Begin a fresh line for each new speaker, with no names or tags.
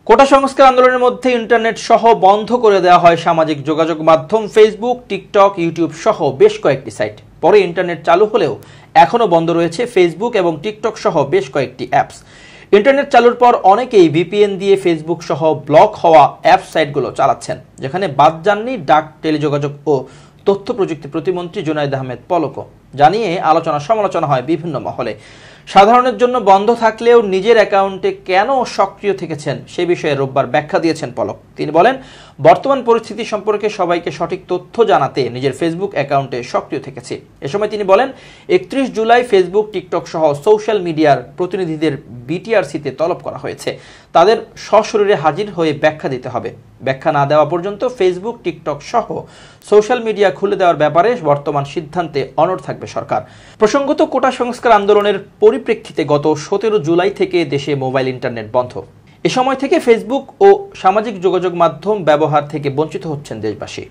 কোটা সংস্কার আন্দোলনের মধ্যে ইন্টারনেট সহ বন্ধ করে দেওয়া হয় সামাজিক যোগাযোগ মাধ্যম ফেসবুক, টিকটক, ইউটিউব সহ বেশ কয়েকটি সাইট। পরে ইন্টারনেট চালু হলেও এখনো বন্ধ রয়েছে ফেসবুক এবং টিকটক সহ বেশ কয়েকটি অ্যাপস। ইন্টারনেট চালুর পর অনেকেই ভিপিএন দিয়ে ফেসবুক সহ ব্লক হওয়া অ্যাপ সাইটগুলো চালাচ্ছেন, যেখানে বাদ যাননি ডাক, টেলিযোগাযোগ ও তথ্য প্রযুক্তি প্রতিমন্ত্রী জুনায়েদ আহমেদ পলকও। জানিয়ে আলোচনা সমালোচনা হয় বিভিন্ন মহলে। সাধারণের জন্য বন্ধ থাকলেও নিজের অ্যাকাউন্টে কেন সক্রিয় থেকেছেন সে বিষয়ে রোববার ব্যাখ্যা দিয়েছেন পলক। তিনি বলেন, বর্তমান পরিস্থিতি সম্পর্কে সবাইকে সঠিক তথ্য জানাতে নিজের ফেসবুক অ্যাকাউন্টে সক্রিয় থেকেছি। এ সময় তিনি বলেন, 31 জুলাই ফেসবুক, টিকটক সহ সোশ্যাল মিডিয়ার প্রতিনিধিদের বিটিআরসিতে তলব করা হয়েছে। তাদের সশরীরে হাজির হয়ে ব্যাখ্যা দিতে হবে। ব্যাখ্যা না দেওয়া পর্যন্ত ফেসবুক, টিকটক সহ সোশ্যাল মিডিয়া খুলে দেওয়ার ব্যাপারে বর্তমান সিদ্ধান্তে অনড় থাকবে সরকার। প্রসঙ্গত, কোটা সংস্কার আন্দোলনের পরিপ্রেক্ষিতে গত 17 জুলাই থেকে দেশে মোবাইল ইন্টারনেট বন্ধ। এ সময় থেকে ফেসবুক ও সামাজিক যোগাযোগ মাধ্যম ব্যবহার থেকে বঞ্চিত হচ্ছেন দেশবাসী।